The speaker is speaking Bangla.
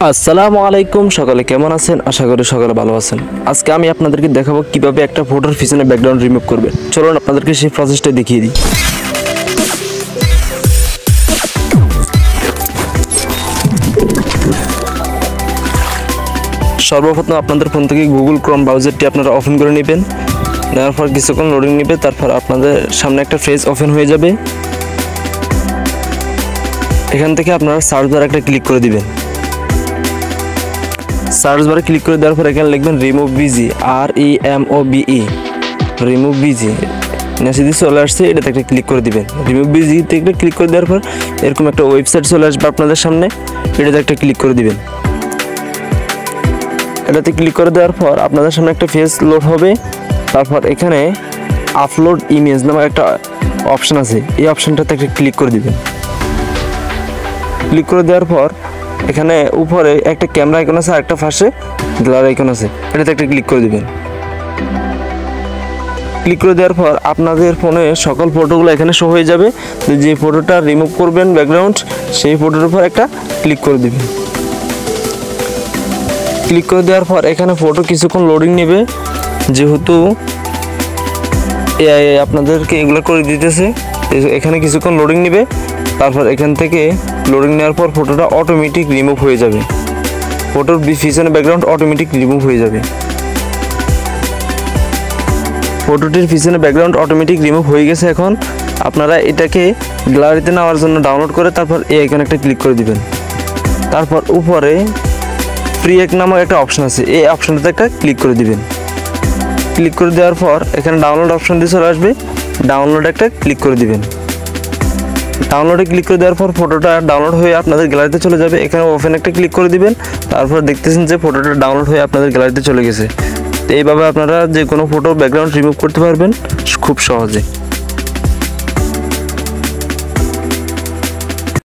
আসসালামু আলাইকুম, সকলে কেমন আছেন? আশা করি সকলে ভালো আছেন। আজকে আমি আপনাদেরকে দেখাবো কিভাবে একটা ফটোর পিছনে ব্যাকগ্রাউন্ড রিমুভ করবেন। চলুন আপনাদেরকে সেই প্রসেসটা দেখিয়ে দিই। সর্বপ্রথম আপনাদের ফোন থেকে গুগল ক্রোম ব্রাউজারটি আপনারা ওপেন করে নেবেন। নেওয়ার পর কিছুক্ষণ লোডিং নেবে, তারপর আপনাদের সামনে একটা পেজ ওপেন হয়ে যাবে। এখান থেকে আপনারা সার্চ বারে একটা ক্লিক করে দিবেন। সার্চ বারে ক্লিক করে দেওয়ার পর এখানে লিখবেন remove busy, REMOVE, remove busy. নিচে দিয়ে চলে আসছে, এটাতে একটা ক্লিক করে দিবেন। রিমুভ বিজিতে একটা ক্লিক করে দেওয়ার পর এরকম একটা ওয়েবসাইট চলে আসবে আপনাদের সামনে, এটাতে একটা ক্লিক করে দিবেন। এটাতে ক্লিক করে দেওয়ার পর আপনাদের সামনে একটা পেজ লোড হবে। তারপর এখানে আপলোড ইমেজ নামে একটা অপশান আছে, এই অপশানটাতে একটা ক্লিক করে দিবেন। ক্লিক করে দেওয়ার পর এখানে উপরে একটা ক্যামেরা আইকন আছে আর একটা পাশে গ্লার আইকন আছে, এটাতে একটা ক্লিক করে দিবেন। ক্লিক করে দেওয়ার পর আপনাদের ফোনে সকল ফটোগুলো এখানে শো হয়ে যাবে। যে ফটোটা রিমুভ করবেন ব্যাকগ্রাউন্ড, সেই ফটোর উপর একটা ক্লিক করে দিবেন। ক্লিক করে দেওয়ার পর এখানে ফটো কিছুক্ষণ লোডিং নেবে, যেহেতু এআই আপনাদেরকে এগুলো করে দিতেছে। এখানে কিছুক্ষণ লোডিং নেবে, তারপর এখান থেকে লোডিং নেওয়ার পর ফটোটা অটোমেটিক রিমুভ হয়ে যাবে। ফটোর পিছনে ব্যাকগ্রাউন্ড অটোমেটিক রিমুভ হয়ে যাবে। ফটোটির পিছনে ব্যাকগ্রাউন্ড অটোমেটিক রিমুভ হয়ে গেছে। এখন আপনারা এটাকে গ্যালারিতে নেওয়ার জন্য ডাউনলোড করে তারপর এই আইকনে একটা ক্লিক করে দিবেন। তারপর উপরে ফ্রি এক নামক একটা অপশন আছে, এই অপশনটাতে একটা ক্লিক করে দিবেন। ক্লিক করে দেওয়ার পর এখানে ডাউনলোড অপশন দিয়ে চলে আসবে, ডাউনলোডে একটা ক্লিক করে দিবেন। ডাউনলোডে ক্লিক করে দেওয়ার পর ফটোটা ডাউনলোড হয়ে আপনাদের গ্যালারিতে চলে যাবে। এখানে ওপেন একটা ক্লিক করে দিবেন। তারপর দেখতেছেন যে ফটোটা ডাউনলোড হয়ে আপনাদের গ্যালারিতে চলে গেছে। এইভাবে আপনারা যে কোনো ফটো ব্যাকগ্রাউন্ড রিমুভ করতে পারবেন খুব সহজে।